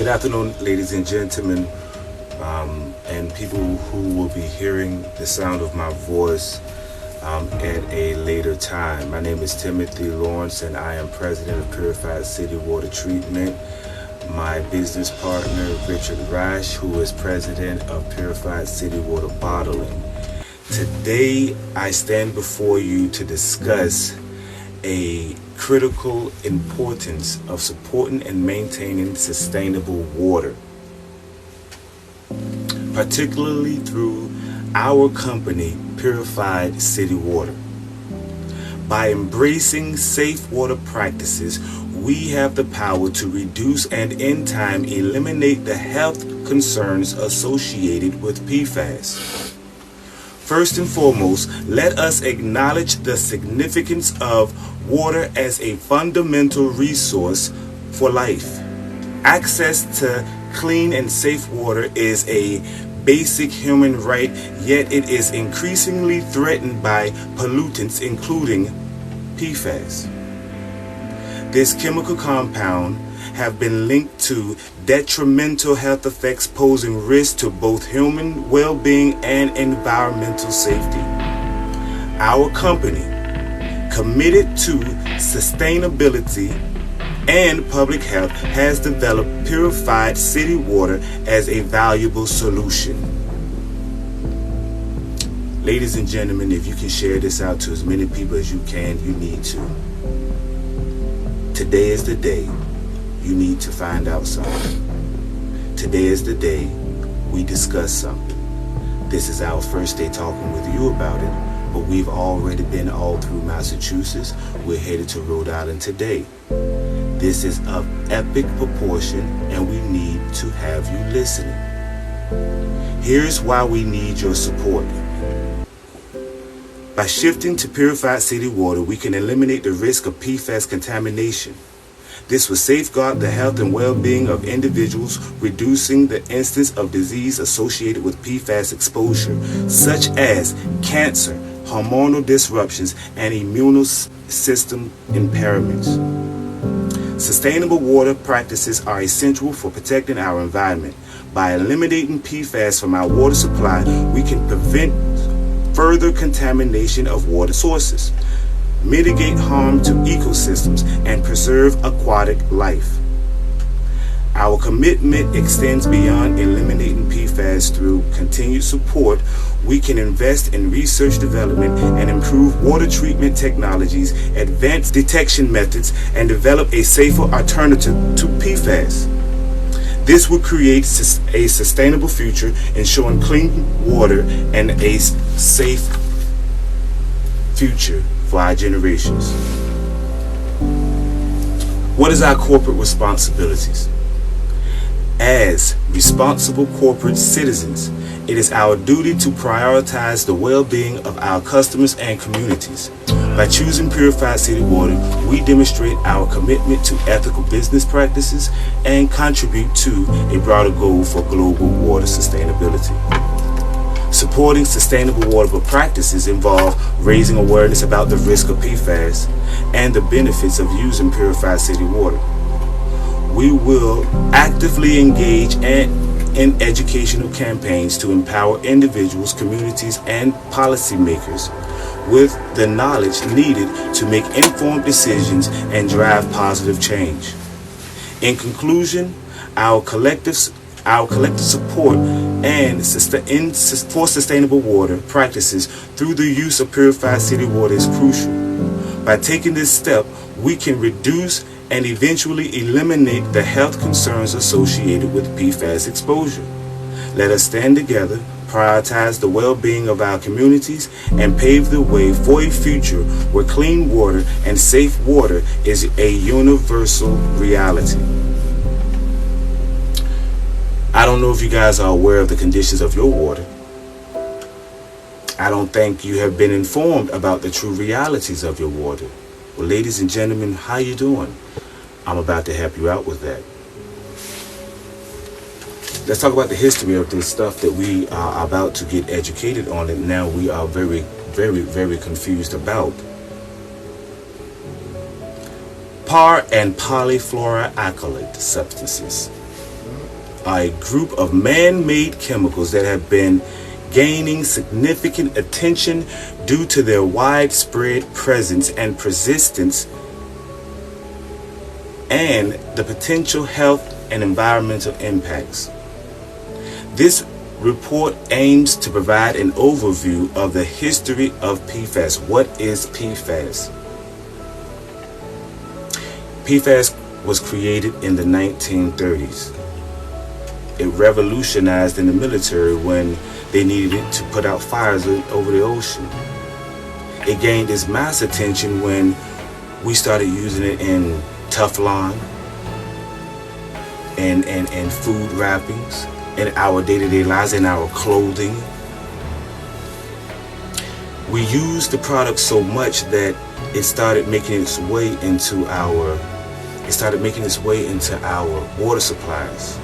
Good afternoon, ladies and gentlemen, and people who will be hearing the sound of my voice at a later time. My name is Timothy Lawrence, and I am president of Purified City Water Treatment. My business partner, Richard Rash, who is president of Purified City Water Bottling. Today, I stand before you to discuss a critical importance of supporting and maintaining sustainable water, particularly through our company, Purified City Water. By embracing safe water practices, we have the power to reduce and in time eliminate the health concerns associated with PFAS. First and foremost, let us acknowledge the significance of water as a fundamental resource for life. Access to clean and safe water is a basic human right, yet it is increasingly threatened by pollutants, including PFAS. This chemical compound have been linked to detrimental health effects, posing risk to both human well-being and environmental safety. Our company, committed to sustainability and public health, has developed Purified City Water as a valuable solution. Ladies and gentlemen, if you can share this out to as many people as you can, you need to. Today is the day you need to find out something. Today is the day we discuss something. This is our first day talking with you about it, but we've already been all through Massachusetts. We're headed to Rhode Island today. This is of epic proportion, and we need to have you listening. Here's why we need your support. By shifting to Purified City Water, we can eliminate the risk of PFAS contamination. This will safeguard the health and well-being of individuals, reducing the instance of disease associated with PFAS exposure, such as cancer, hormonal disruptions, and immune system impairments. Sustainable water practices are essential for protecting our environment. By eliminating PFAS from our water supply, we can prevent further contamination of water sources, mitigate harm to ecosystems, and preserve aquatic life. Our commitment extends beyond eliminating PFAS. Through continued support, we can invest in research development and improve water treatment technologies, advance detection methods, and develop a safer alternative to PFAS. This will create a sustainable future, ensuring clean water and a safe future for our generations. What is our corporate responsibilities? As responsible corporate citizens, it is our duty to prioritize the well-being of our customers and communities. By choosing Purified City Water, we demonstrate our commitment to ethical business practices and contribute to a broader goal for global water sustainability. Supporting sustainable water practices involve raising awareness about the risk of PFAS and the benefits of using Purified City Water. We will actively engage in educational campaigns to empower individuals, communities, and policymakers with the knowledge needed to make informed decisions and drive positive change. In conclusion, our collective support for sustainable water practices through the use of Purified City Water is crucial. By taking this step, we can reduce and eventually eliminate the health concerns associated with PFAS exposure. Let us stand together, prioritize the well-being of our communities, and pave the way for a future where clean water and safe water is a universal reality. I don't know if you guys are aware of the conditions of your water. I don't think you have been informed about the true realities of your water. Well, ladies and gentlemen, how you doing? I'm about to help you out with that. Let's talk about the history of this stuff that we are about to get educated on, and now we are very, very confused about. par and polyfluoroalkyl substances. are a group of man-made chemicals that have been gaining significant attention due to their widespread presence and persistence and the potential health and environmental impacts. This report aims to provide an overview of the history of PFAS. What is PFAS? PFAS was created in the 1930s. It revolutionized in the military when they needed it to put out fires over the ocean. It gained its mass attention when we started using it in Teflon and food wrappings, in our day-to-day lives, in our clothing. We used the product so much that it started making its way into our water supplies.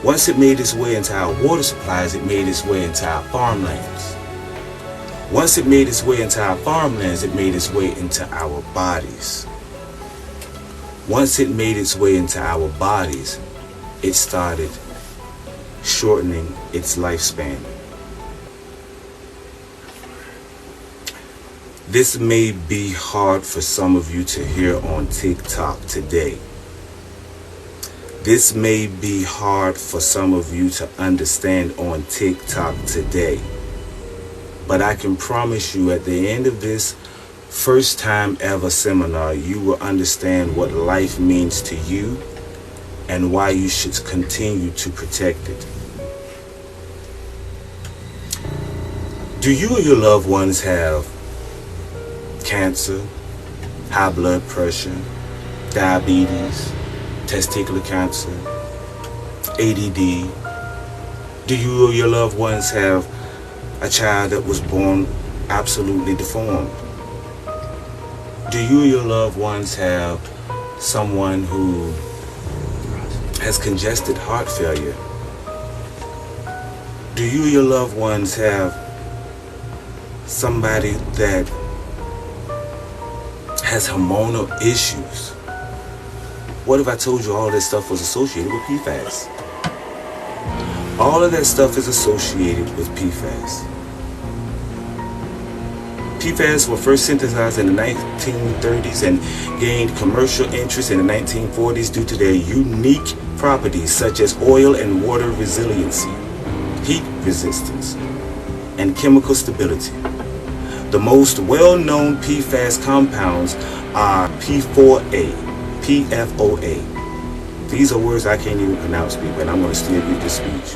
Once it made its way into our water supplies, it made its way into our farmlands. Once it made its way into our farmlands, it made its way into our bodies. Once it made its way into our bodies, it started shortening its lifespan. This may be hard for some of you to hear on TikTok today. This may be hard for some of you to understand on TikTok today. But I can promise you at the end of this first time ever seminar, you will understand what life means to you and why you should continue to protect it. Do you or your loved ones have cancer, high blood pressure, diabetes, testicular cancer, ADD? Do you or your loved ones have a child that was born absolutely deformed? Do you or your loved ones have someone who has congested heart failure? Do you or your loved ones have somebody that has hormonal issues? What if I told you all this stuff was associated with PFAS? All of that stuff is associated with PFAS. PFAS were first synthesized in the 1930s and gained commercial interest in the 1940s due to their unique properties such as oil and water resiliency, heat resistance, and chemical stability. The most well-known PFAS compounds are P4A, PFOA. These are words I can't even pronounce, people, and I'm going to still read this speech.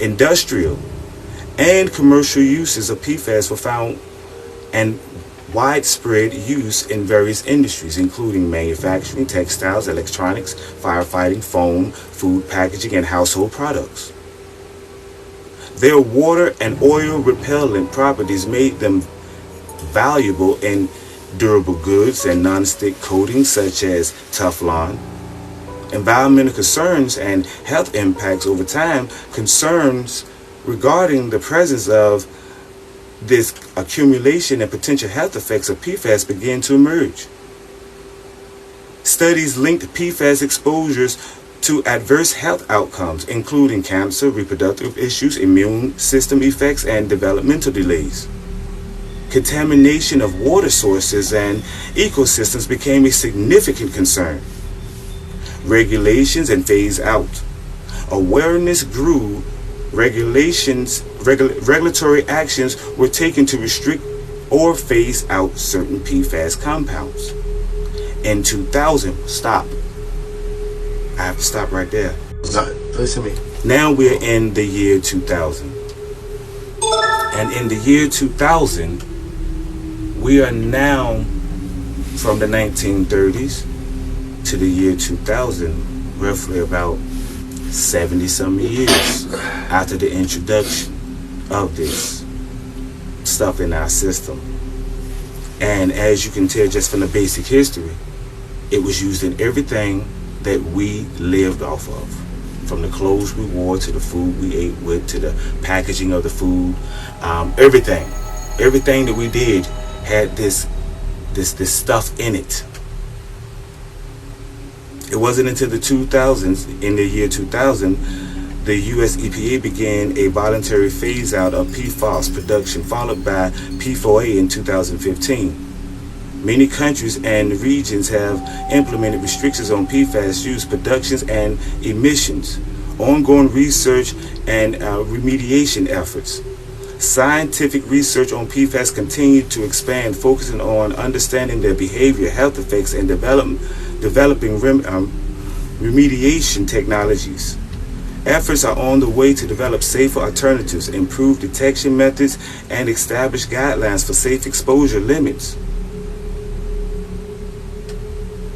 Industrial and commercial uses of PFAS were found and widespread use in various industries, including manufacturing, textiles, electronics, firefighting, foam, food packaging, and household products. Their water and oil repellent properties made them valuable in durable goods and non-stick coatings such as Teflon. Environmental concerns and health impacts over time, concerns regarding the presence of this accumulation and potential health effects of PFAS began to emerge. Studies linked PFAS exposures to adverse health outcomes, including cancer, reproductive issues, immune system effects, and developmental delays. Contamination of water sources and ecosystems became a significant concern. Regulations and phase out. Awareness grew. Regulatory actions were taken to restrict or phase out certain PFAS compounds. In 2000, stop. I have to stop right there. Listen to me. Now we're in the year 2000. And in the year 2000, we are now from the 1930s to the year 2000, roughly about 70-some years after the introduction of this stuff in our system. And as you can tell just from the basic history, it was used in everything that we lived off of. From the clothes we wore, to the food we ate with, to the packaging of the food, everything that we did had this stuff in it. It wasn't until the 2000s, in the year 2000, the US EPA began a voluntary phase out of PFAS production, followed by P4A in 2015. Many countries and regions have implemented restrictions on PFAS use, productions, and emissions. Ongoing research and remediation efforts. Scientific research on PFAS continued to expand, focusing on understanding their behavior, health effects, and developing remediation technologies. Efforts are on the way to develop safer alternatives, improve detection methods, and establish guidelines for safe exposure limits.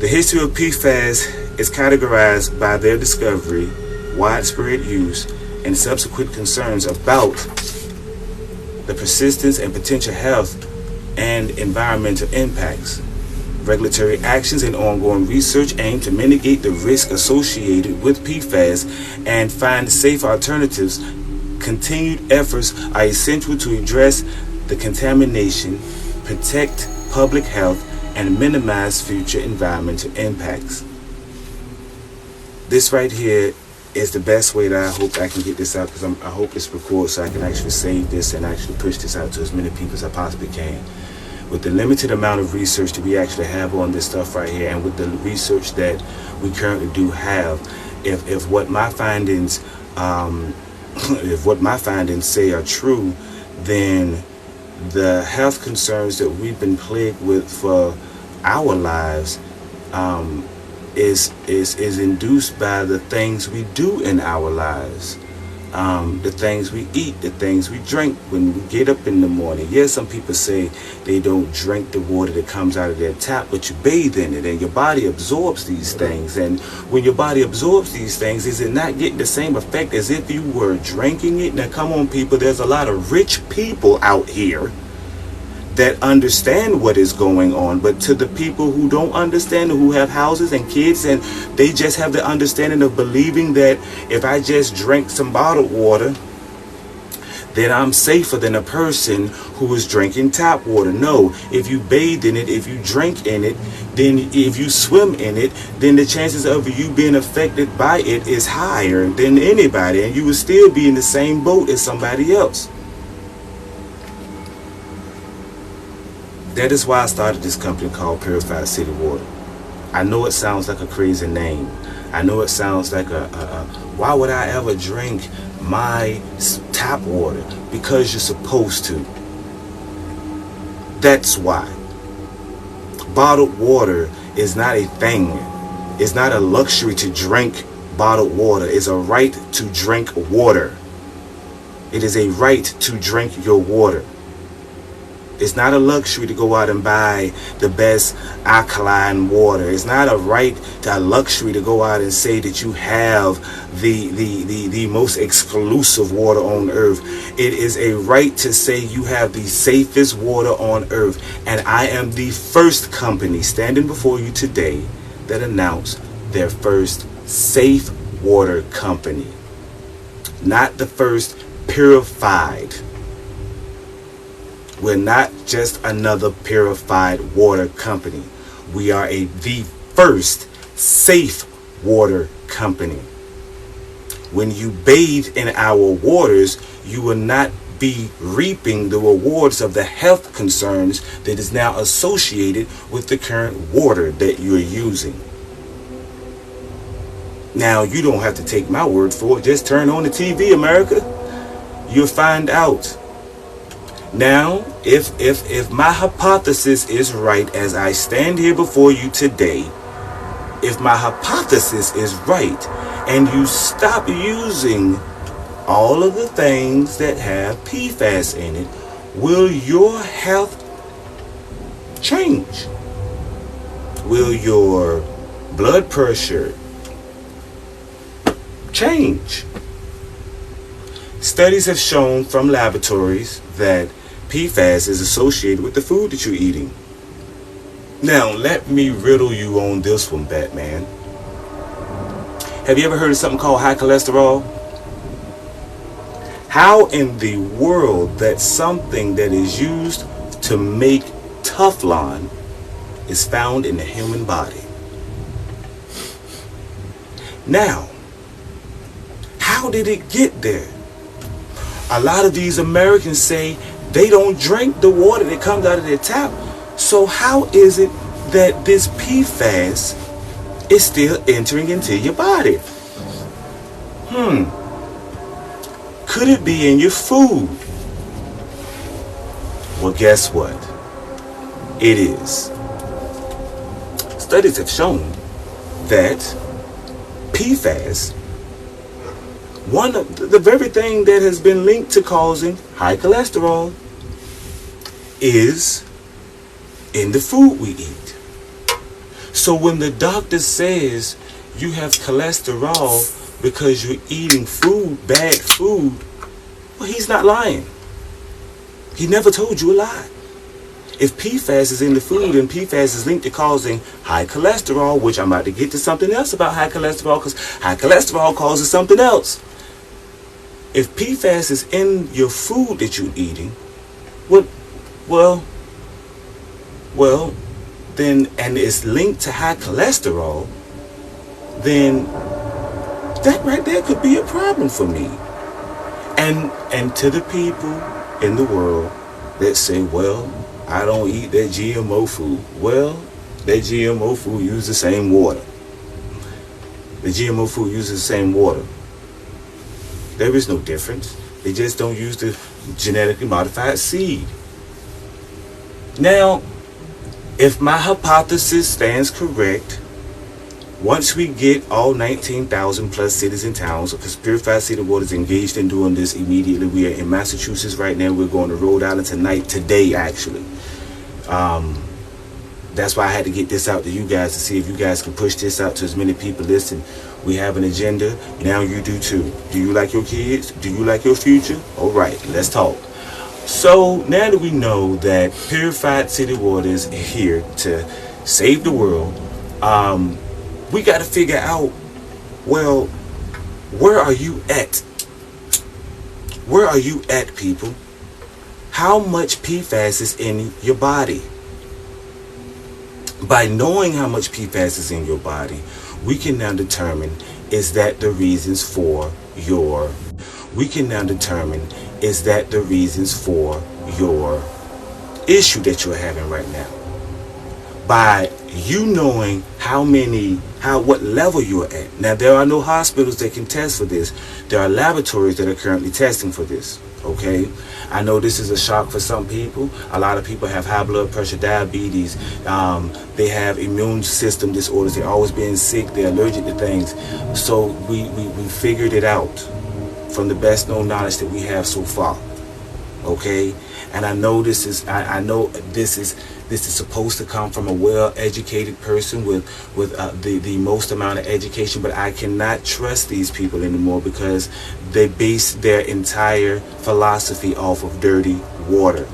The history of PFAS is categorized by their discovery, widespread use, and subsequent concerns about the persistence and potential health and environmental impacts. Regulatory actions and ongoing research aim to mitigate the risk associated with PFAS and find safe alternatives. Continued efforts are essential to address the contamination, protect public health, and minimize future environmental impacts. This right here is the best way that I hope I can get this out, because I hope it's recorded so I can actually save this and actually push this out to as many people as I possibly can. With the limited amount of research that we actually have on this stuff right here, and with the research that we currently do have, if what my findings say are true, then the health concerns that we've been plagued with for our lives is induced by the things we do in our lives, the things we eat, the things we drink when we get up in the morning. Yes, some people say they don't drink the water that comes out of their tap, but you bathe in it and your body absorbs these things. And when your body absorbs these things, is it not getting the same effect as if you were drinking it? Now come on, people, there's a lot of rich people out here that understand what is going on, but to the people who don't understand, who have houses and kids, and they just have the understanding of believing that if I just drink some bottled water, then I'm safer than a person who is drinking tap water. No, if you bathe in it, if you drink in it, then if you swim in it, then the chances of you being affected by it is higher than anybody, and you will still be in the same boat as somebody else. That is why I started this company called Purified City Water. I know it sounds like a crazy name. I know it sounds like why would I ever drink my tap water? Because you're supposed to. That's why. Bottled water is not a thing. It's not a luxury to drink bottled water. It's a right to drink water. It is a right to drink your water. It's not a luxury to go out and buy the best alkaline water. It's not a luxury to go out and say that you have the most exclusive water on earth. It is a right to say you have the safest water on earth. And I am the first company standing before you today that announced their first safe water company. Not the first purified. We're not just another purified water company. We are the first safe water company. When you bathe in our waters, you will not be reaping the rewards of the health concerns that is now associated with the current water that you're using. Now, you don't have to take my word for it. Just turn on the TV, America. You'll find out. Now, if my hypothesis is right as I stand here before you today, if my hypothesis is right and you stop using all of the things that have PFAS in it, will your health change? Will your blood pressure change? Studies have shown from laboratories that PFAS is associated with the food that you're eating. Now, let me riddle you on this one, Batman. Have you ever heard of something called high cholesterol? How in the world that something that is used to make Teflon is found in the human body? Now, how did it get there? A lot of these Americans say they don't drink the water that comes out of their tap. So how is it that this PFAS is still entering into your body? Could it be in your food? Well, guess what? It is. Studies have shown that PFAS, one of the very thing that has been linked to causing high cholesterol, is in the food we eat. So when the doctor says you have cholesterol because you're eating food, bad food, well, he's not lying. He never told you a lie. If PFAS is in the food and PFAS is linked to causing high cholesterol, which I'm about to get to something else about high cholesterol, because high cholesterol causes something else. If PFAS is in your food that you're eating, well, then, and it's linked to high cholesterol, then that right there could be a problem for me. And to the people in the world that say, well, I don't eat that GMO food. Well, that GMO food uses the same water. The GMO food uses the same water. There is no difference. They just don't use the genetically modified seed. Now, if my hypothesis stands correct, once we get all 19,000 plus cities and towns, because Purified City Water is engaged in doing this immediately. We are in Massachusetts right now. We're going to Rhode Island today actually. That's why I had to get this out to you guys, to see if you guys can push this out to as many people. Listen, we have an agenda. Now you do too. Do you like your kids? Do you like your future? All right, let's talk. So now that we know that Purified City Water is here to save the world, we got to figure out, well, where are you at? Where are you at, people? How much PFAS is in your body? By knowing how much PFAS is in your body, we can now determine, is that the reasons for your issue that you're having right now. By you knowing what level you're at. Now, there are no hospitals that can test for this. There are laboratories that are currently testing for this. Okay, I know this is a shock for some people. A lot of people have high blood pressure, diabetes. They have immune system disorders. They're always being sick. They're allergic to things. So we figured it out from the best known knowledge that we have so far. Okay, and I know this is supposed to come from a well-educated person with the most amount of education, but I cannot trust these people anymore because they base their entire philosophy off of dirty water.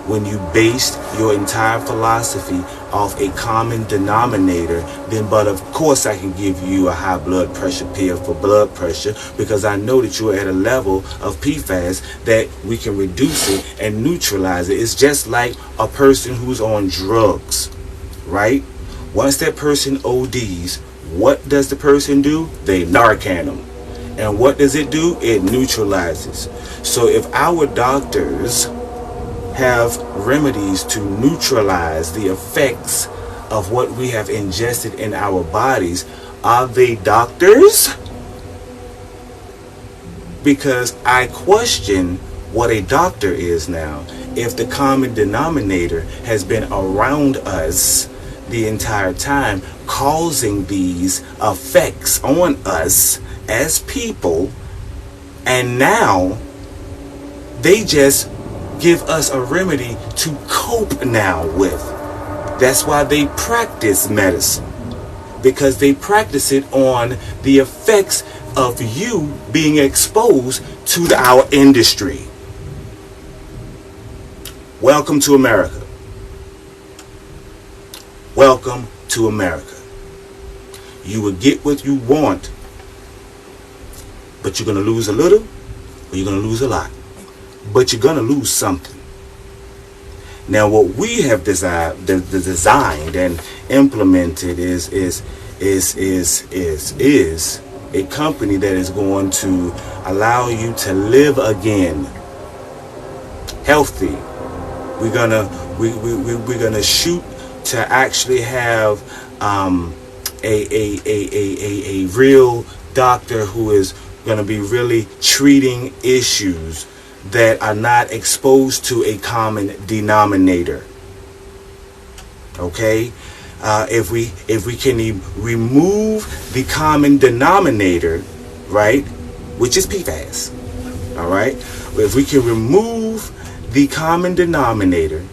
When you based your entire philosophy off a common denominator, then but of course I can give you a high blood pressure pill for blood pressure, because I know that you're at a level of PFAS that we can reduce it and neutralize it. It's just like a person who's on drugs, right? Once that person ODs, what does the person do? They Narcan them. And what does it do? It neutralizes. So if our doctors have remedies to neutralize the effects of what we have ingested in our bodies, are they doctors? Because I question what a doctor is now if the common denominator has been around us the entire time, causing these effects on us as people, and now they just give us a remedy to cope now with. That's why they practice medicine, because they practice it on the effects of you being exposed to our industry. Welcome to America. Welcome to America. You will get what you want, but you're going to lose a little, or you're going to lose a lot. But you're going to lose something. Now, what we have designed and implemented is is a company that is going to allow you to live again, healthy. We're gonna shoot to actually have a real doctor who is gonna be really treating issues that are not exposed to a common denominator. Okay, if we can remove the common denominator, right, which is PFAS. All right, if we can remove the common denominator,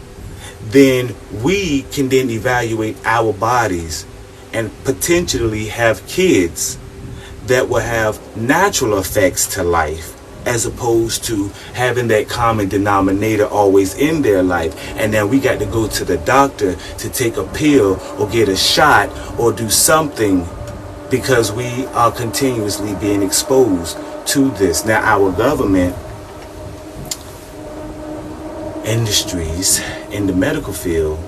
then we can then evaluate our bodies and potentially have kids that will have natural effects to life, as opposed to having that common denominator always in their life. And then we got to go to the doctor to take a pill or get a shot or do something because we are continuously being exposed to this. Now, our government, industries in the medical field,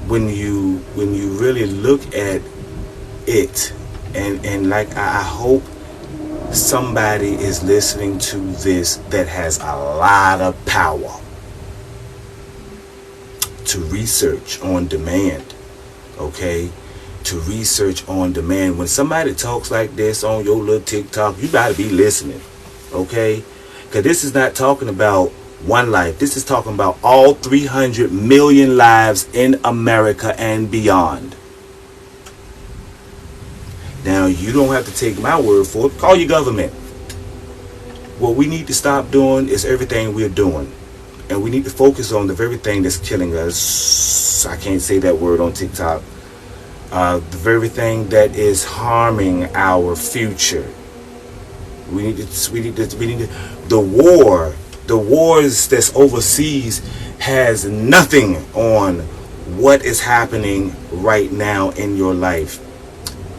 when you really look at it, and like I hope somebody is listening to this that has a lot of power to research on demand, okay? To research on demand. When somebody talks like this on your little TikTok, you gotta be listening, okay? Because this is not talking about one life. This is talking about all 300 million lives in America and beyond. Now, you don't have to take my word for it. Call your government. What we need to stop doing is everything we're doing. And we need to focus on the very thing that's killing us. I can't say that word on TikTok. The very thing that is harming our future. We need the wars that's overseas has nothing on what is happening right now in your life.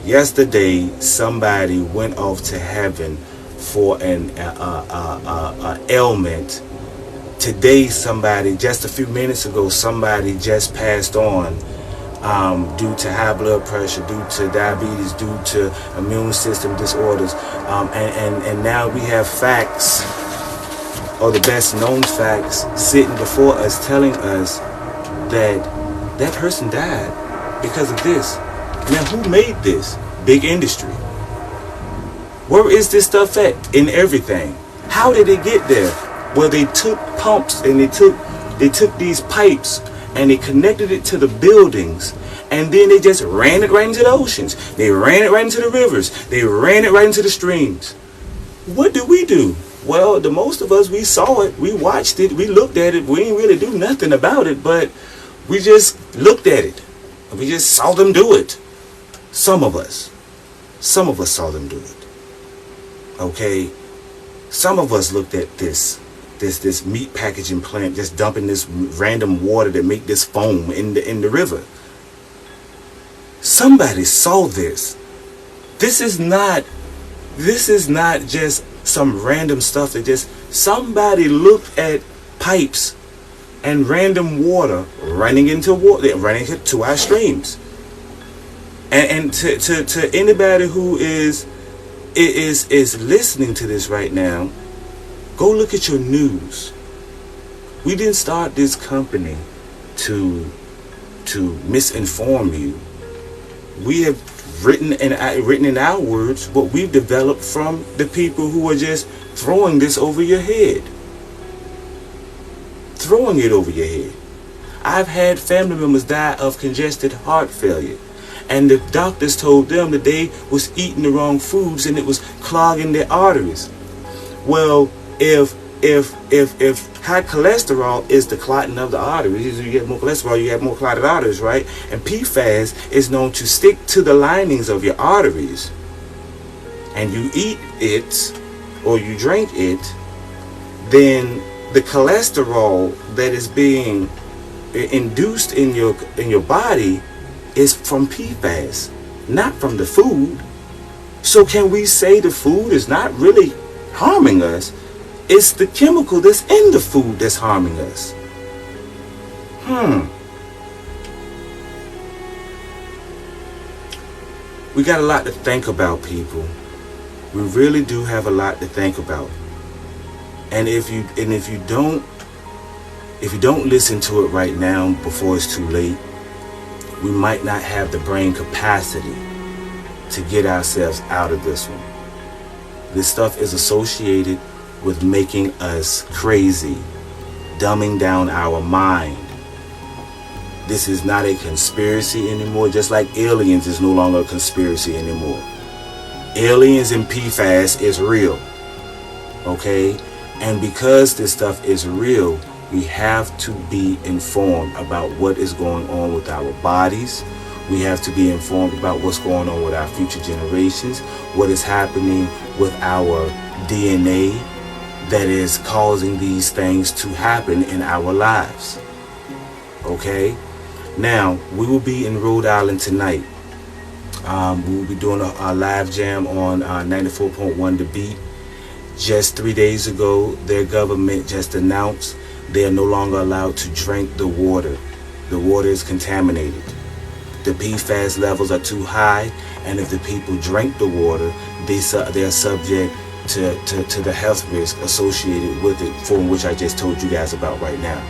Yesterday, somebody went off to heaven for an ailment. Today, somebody, just a few minutes ago, somebody just passed on due to high blood pressure, due to diabetes, due to immune system disorders. And now we have facts, or the best known facts, sitting before us telling us that that person died because of this. Now, who made this? Big industry. Where is this stuff at in everything? How did it get there? Well, they took pumps and they took these pipes and they connected it to the buildings, and then they just ran it right into the oceans. They ran it right into the rivers. They ran it right into the streams. What do? Well, the most of us, we saw it, we watched it, we looked at it. We didn't really do nothing about it, but we just looked at it. We just saw them do it. Some of us saw them do it. Okay? Some of us looked at this meat packaging plant just dumping this random water that make this foam in the river. Somebody saw this. This is not just some random stuff that just somebody looked at pipes and random water running into our streams. And to anybody who is listening to this right now, go look at your news. We didn't start this company to misinform you. We have written in our words what we've developed from the people who are just throwing this over your head. Throwing it over your head. I've had family members die of congested heart failure, and the doctors told them that they was eating the wrong foods and it was clogging their arteries. Well, if high cholesterol is the clotting of the arteries, you get more cholesterol, you have more clotted arteries, right? And PFAS is known to stick to the linings of your arteries, and you eat it or you drink it, then the cholesterol that is being induced in your body is from PFAS, not from the food. So can we say the food is not really harming us? It's the chemical that's in the food that's harming us. We got a lot to think about, people. We really do have a lot to think about. And if you don't listen to it right now before it's too late, we might not have the brain capacity to get ourselves out of this one. This stuff is associated with making us crazy, dumbing down our mind. This is not a conspiracy anymore, just like aliens is no longer a conspiracy anymore. Aliens and PFAS is real, okay? And because this stuff is real, we have to be informed about what is going on with our bodies. We have to be informed about what's going on with our future generations, what is happening with our DNA that is causing these things to happen in our lives. Okay? Now, we will be in Rhode Island tonight. We will be doing a live jam on 94.1 The Beat. Just 3 days ago, their government just announced they are no longer allowed to drink the water. The water is contaminated. The PFAS levels are too high, and if the people drink the water, they are subject to the health risk associated with it, for which I just told you guys about right now.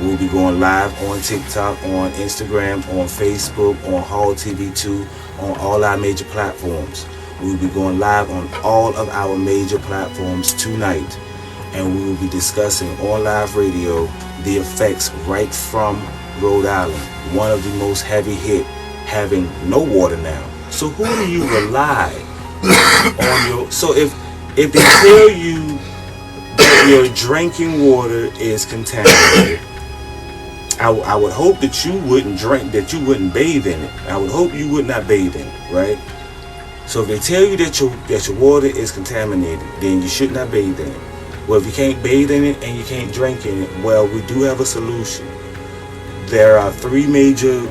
We'll be going live on TikTok, on Instagram, on Facebook, on Hall TV 2, on all our major platforms. We'll be going live on all of our major platforms tonight, and we will be discussing on live radio the effects right from Rhode Island, one of the most heavy hit, having no water now. So who do you rely on your... So if they tell you that your drinking water is contaminated, I would hope that you wouldn't drink, that you wouldn't bathe in it. I would hope you would not bathe in it, right? So if they tell you that your water is contaminated, then you should not bathe in it. Well, if you can't bathe in it and you can't drink in it, well, we do have a solution. There are 3 major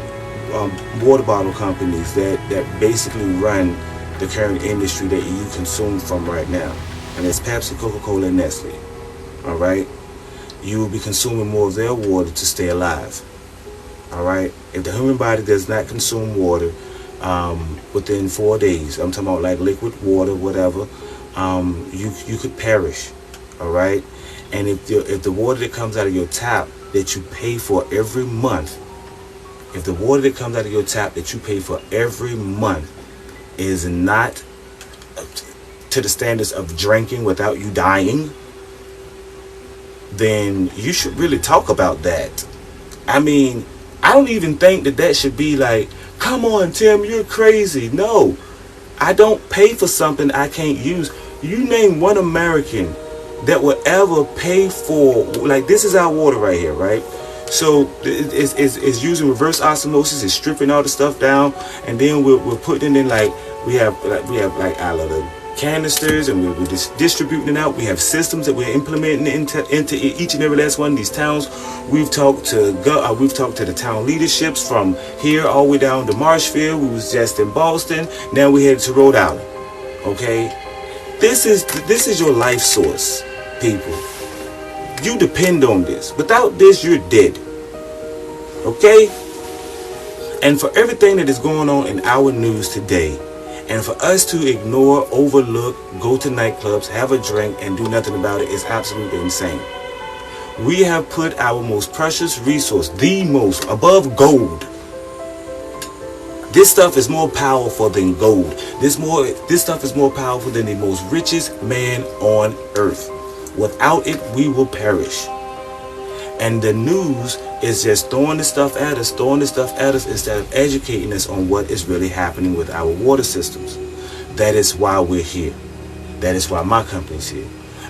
water bottle companies that basically run the current industry that you consume from right now. And it's Pepsi, Coca-Cola, and Nestle. All right? You will be consuming more of their water to stay alive. All right? If the human body does not consume water within 4 days, I'm talking about like liquid water, whatever, you could perish. All right? And if the water that comes out of your tap that you pay for every month, if the water that comes out of your tap that you pay for every month is not to the standards of drinking without you dying, then you should really talk about that. I mean, I don't even think that should be like, come on, Tim, you're crazy. No, I don't pay for something I can't use. You name one American that will ever pay for, like, this is our water right here, right? So it's using reverse osmosis. It's stripping all the stuff down, and then we're putting it in, like, we have like our little canisters, and we're just distributing it out. We have systems that we're implementing into each and every last one of these towns. We've talked to the town leaderships from here all the way down to Marshfield. We was just in Boston. Now we headed to Rhode Island. Okay, this is your life source, people. You depend on this. Without this, you're dead. Okay? And for everything that is going on in our news today, and for us to ignore, overlook, go to nightclubs, have a drink, and do nothing about it is absolutely insane. We have put our most precious resource, the most, above gold. This stuff is more powerful than gold. This stuff is more powerful than the most richest man on earth. Without it, we will perish. And the news is just throwing this stuff at us instead of educating us on what is really happening with our water systems. That is why we're here. That is why my company's here.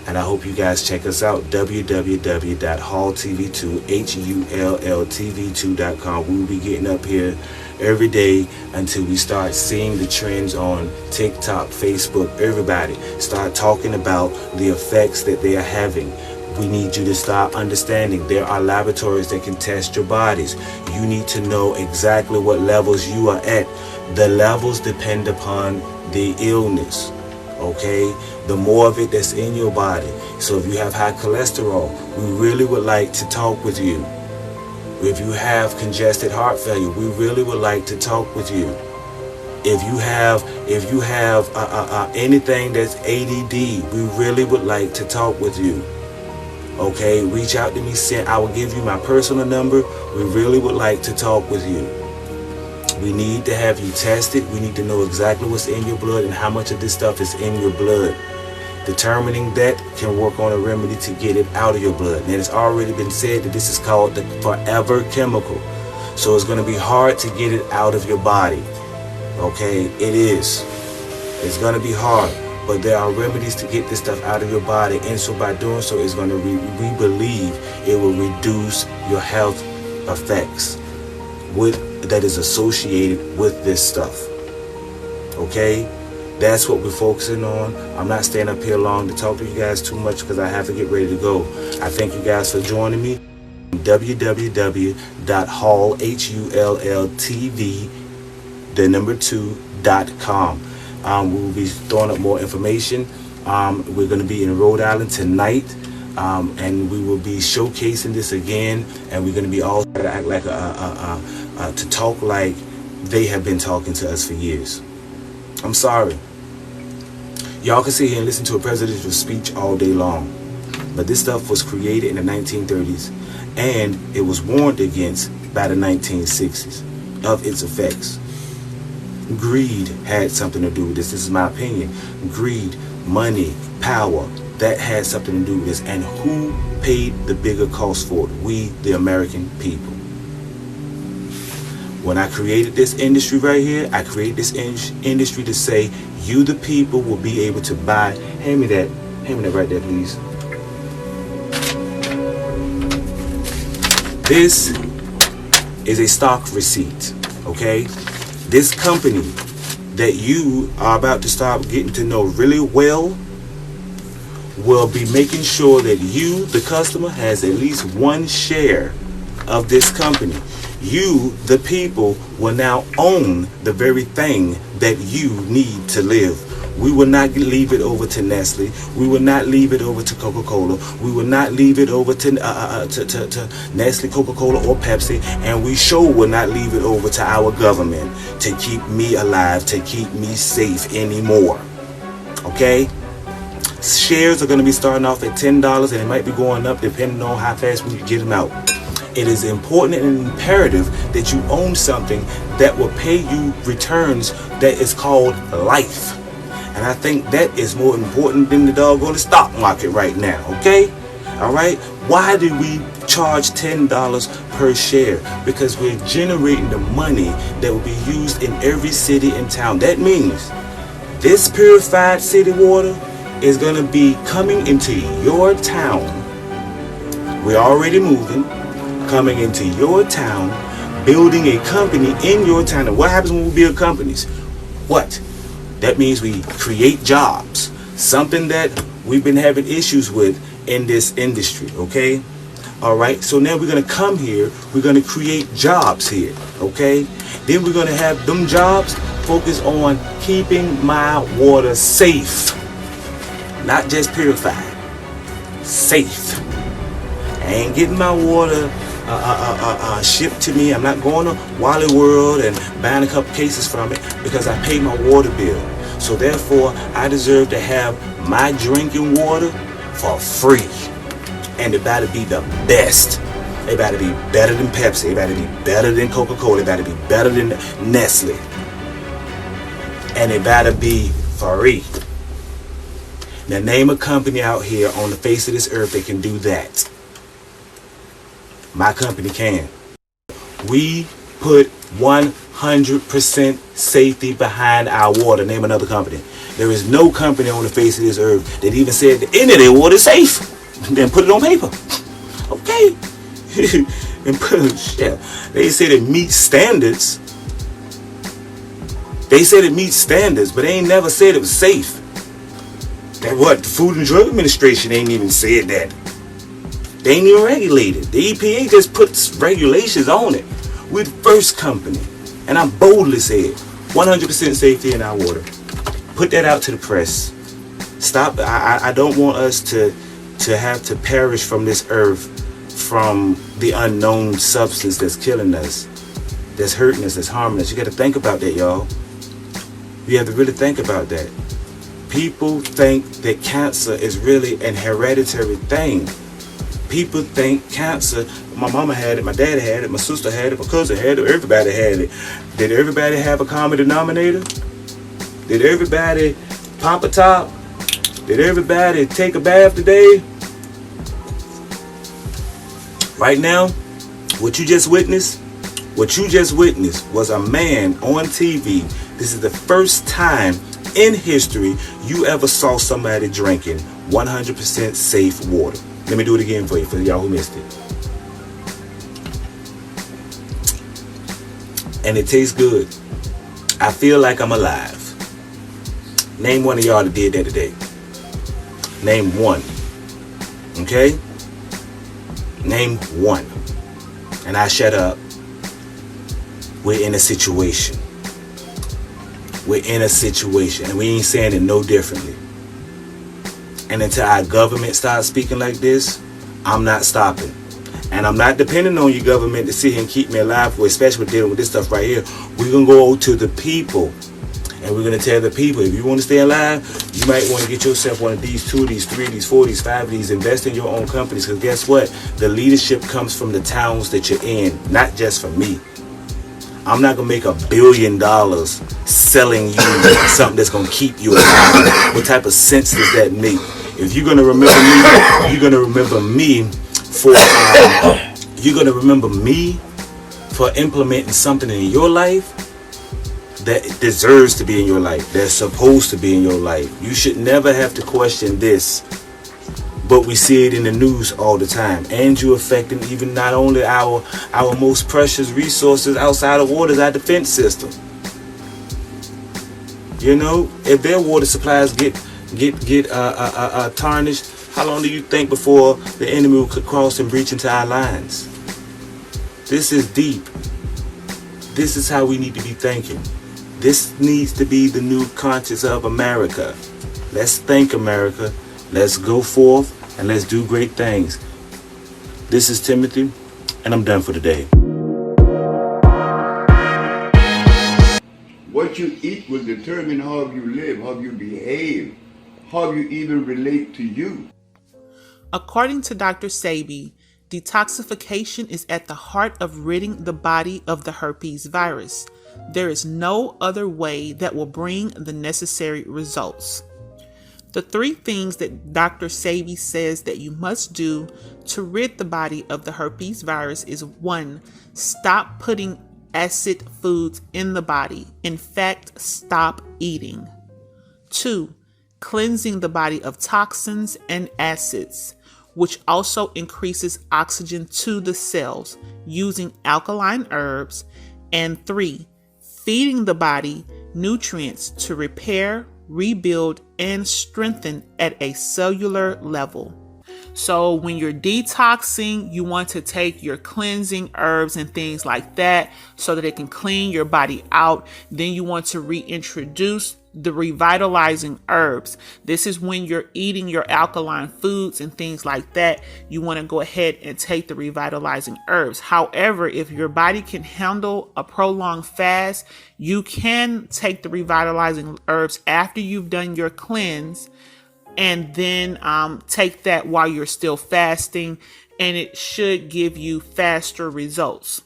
And I hope you guys check us out, www.hulltv2.com. We will be getting up here every day until we start seeing the trends on TikTok, Facebook. Everybody start talking about the effects that they are having. We need you to start understanding there are laboratories that can test your bodies. You need to know exactly what levels you are at. The levels depend upon the illness. Okay, the more of it that's in your body. So if you have high cholesterol, we really would like to talk with you. If you have congested heart failure, we really would like to talk with you. If you have anything that's ADD, we really would like to talk with you. Okay, reach out to me. I will give you my personal number. We really would like to talk with you. We need to have you tested. We need to know exactly what's in your blood and how much of this stuff is in your blood. Determining that can work on a remedy to get it out of your blood. And it's already been said that this is called the forever chemical. So it's going to be hard to get it out of your body. Okay, it is. It's going to be hard. But there are remedies to get this stuff out of your body. And so by doing so, it's going to, we believe it will reduce your health effects that is associated with this stuff. Okay? That's what we're focusing on. I'm not staying up here long to talk to you guys too much because I have to get ready to go. I thank you guys for joining me. www.hulltv2.com. We will be throwing up more information. We're going to be in Rhode Island tonight, and we will be showcasing this again. And we're going to be all to act like to talk like they have been talking to us for years. I'm sorry. Y'all can sit here and listen to a presidential speech all day long, but this stuff was created in the 1930s, and it was warned against by the 1960s of its effects. Greed had something to do with this. This is my opinion. Greed, money, power, that had something to do with this. And who paid the bigger cost for it? We, the American people. When I created this industry right here, I created this industry to say, you the people will be able to buy. Hand me that right there, please. This is a stock receipt, okay? This company that you are about to start getting to know really well will be making sure that you, the customer, has at least one share of this company. You, the people, will now own the very thing that you need to live. We will not leave it over to Nestle. We will not leave it over to Coca-Cola. We will not leave it over to Nestle, Coca-Cola, or Pepsi. And we sure will not leave it over to our government to keep me alive, to keep me safe anymore. Okay? Shares are going to be starting off at $10, and it might be going up depending on how fast we get them out. It is important and imperative that you own something that will pay you returns that is called life. And I think that is more important than the doggone stock market right now, okay? All right? Why do we charge $10 per share? Because we're generating the money that will be used in every city and town. That means this purified city water is going to be coming into your town. We're already moving. Coming into your town, building a company in your town. And what happens when we build companies? What? That means we create jobs. Something that we've been having issues with in this industry, okay? All right, so now we're going to come here. We're going to create jobs here, okay? Then we're going to have them jobs focus on keeping my water safe. Not just purified. Safe. I ain't getting my water shipped to me. I'm not going to Wally World and buying a couple cases from it because I pay my water bill. So therefore, I deserve to have my drinking water for free. And it better be the best. It better be better than Pepsi. It better be better than Coca-Cola. It better be better than Nestle. And it better be free. Now name a company out here on the face of this earth that can do that. My company can. We put 100% safety behind our water. Name another company. There is no company on the face of this earth that even said the end of their water is safe. Then put it on paper. Okay. And yeah. They said it meets standards. They said it meets standards, but they ain't never said it was safe. That what? The Food and Drug Administration ain't even said that. They ain't even regulated. The EPA just puts regulations on it. We're the first company. And I boldly said 100% safety in our water. Put that out to the press. Stop. I don't want us to have to perish from this earth from the unknown substance that's killing us, that's hurting us, that's harming us. You got to think about that, y'all. You have to really think about that. People think that cancer is really an hereditary thing. People think cancer, my mama had it, my dad had it, my sister had it, my cousin had it, everybody had it. Did everybody have a common denominator? Did everybody pop a top? Did everybody take a bath today? Right now, what you just witnessed was a man on TV. This is the first time in history you ever saw somebody drinking 100% safe water. Let me do it again for you, for y'all who missed it. And it tastes good. I feel like I'm alive. Name one of y'all that did that today. Name one. Okay? Name one. And I shut up. We're in a situation. We're in a situation. And we ain't saying it no differently. And until our government starts speaking like this, I'm not stopping. And I'm not depending on your government to sit here and keep me alive, especially with dealing with this stuff right here. We're going to go to the people. And we're going to tell the people, if you want to stay alive, you might want to get yourself one of these 2, these 3, these 4, these 5 of these. Invest in your own companies. Because guess what? The leadership comes from the towns that you're in, not just from me. I'm not going to make $1 billion selling you something that's going to keep you alive. What type of sense does that make? If you're going to remember me, you're going to remember me for implementing something in your life that deserves to be in your life, that's supposed to be in your life. You should never have to question this. But we see it in the news all the time. And you're affecting even not only our most precious resources outside of water, our defense system. You know, if their water supplies get tarnished, how long do you think before the enemy will cross and breach into our lines? This is deep. This is how we need to be thinking. This needs to be the new conscience of America. Let's think, America. Let's go forth and let's do great things. This is Timothy, and I'm done for today. What you eat will determine how you live, how you behave, how you even relate to you. According to Dr. Sebi, detoxification is at the heart of ridding the body of the herpes virus. There is no other way that will bring the necessary results. The 3 things that Dr. Sebi says that you must do to rid the body of the herpes virus is 1. Stop putting acid foods in the body. In fact, stop eating. 2. Cleansing the body of toxins and acids, which also increases oxygen to the cells using alkaline herbs. And 3. Feeding the body nutrients to repair, rebuild, and strengthen at a cellular level. So when you're detoxing, you want to take your cleansing herbs and things like that so that it can clean your body out. Then you want to reintroduce the revitalizing herbs. This is when you're eating your alkaline foods and things like that. You want to go ahead and take the revitalizing herbs. However, if your body can handle a prolonged fast, you can take the revitalizing herbs after you've done your cleanse, and then take that while you're still fasting, and it should give you faster results.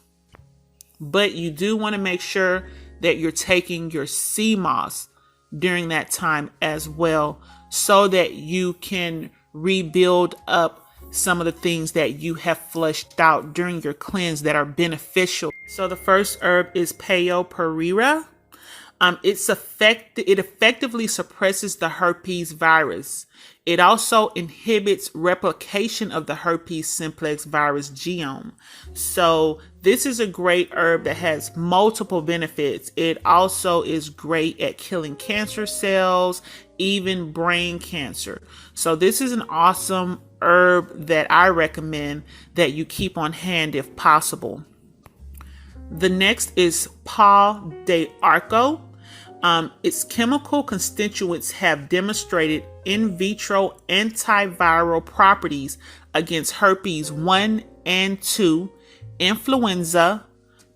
But you do want to make sure that you're taking your sea moss during that time as well, so that you can rebuild up some of the things that you have flushed out during your cleanse that are beneficial. So the first herb is Peo Pereira. It effectively suppresses the herpes virus. It also inhibits replication of the herpes simplex virus genome. So this is a great herb that has multiple benefits. It also is great at killing cancer cells, even brain cancer. So this is an awesome herb that I recommend that you keep on hand if possible. The next is Pau de Arco. Its chemical constituents have demonstrated in vitro antiviral properties against herpes 1 and 2, influenza,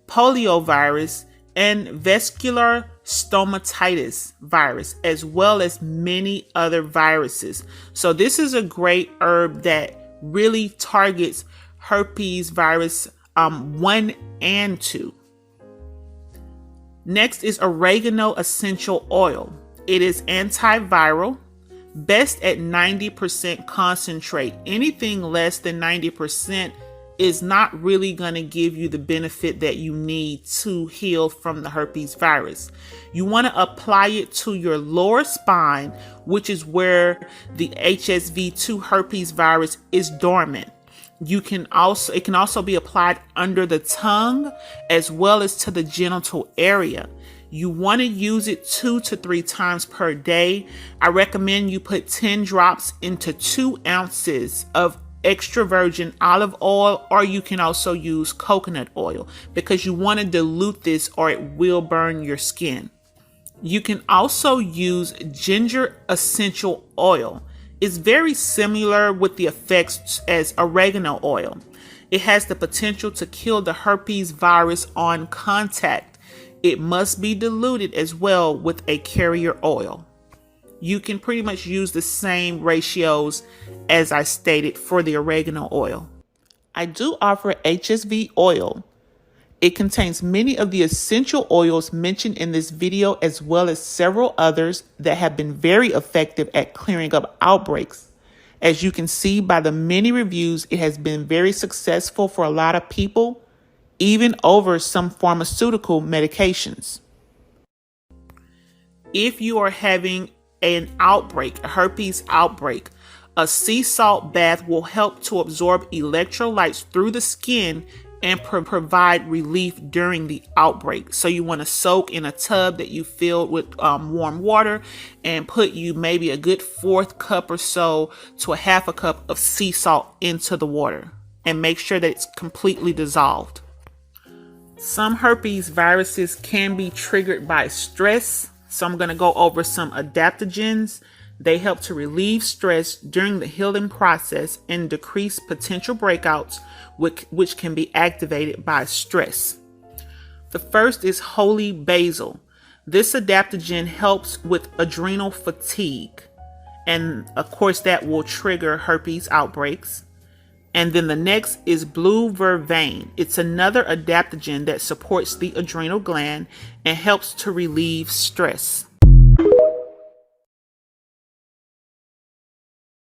poliovirus, and vascular stomatitis virus, as well as many other viruses. So this is a great herb that really targets herpes virus 1 and 2. Next is oregano essential oil. It is antiviral, best at 90% concentrate. Anything less than 90% is not really going to give you the benefit that you need to heal from the herpes virus. You want to apply it to your lower spine, which is where the HSV2 herpes virus is dormant. It can also be applied under the tongue as well as to the genital area. You want to use it 2 to 3 times per day. I recommend you put 10 drops into 2 ounces of extra virgin olive oil, or you can also use coconut oil because you want to dilute this or it will burn your skin. You can also use ginger essential oil. It's very similar with the effects as oregano oil. It has the potential to kill the herpes virus on contact. It must be diluted as well with a carrier oil. You can pretty much use the same ratios as I stated for the oregano oil. I do offer HSV oil. It contains many of the essential oils mentioned in this video, as well as several others that have been very effective at clearing up outbreaks. As you can see by the many reviews, it has been very successful for a lot of people, even over some pharmaceutical medications. If you are having an outbreak, a herpes outbreak, a sea salt bath will help to absorb electrolytes through the skin and provide relief during the outbreak. So you want to soak in a tub that you fill with warm water and put maybe a good 1/4 cup or so to a 1/2 cup of sea salt into the water and make sure that it's completely dissolved. Some herpes viruses can be triggered by stress. So I'm going to go over some adaptogens. They help to relieve stress during the healing process and decrease potential breakouts, which can be activated by stress. The first is holy basil. This adaptogen helps with adrenal fatigue. And of course, that will trigger herpes outbreaks. And then the next is blue vervain. It's another adaptogen that supports the adrenal gland and helps to relieve stress.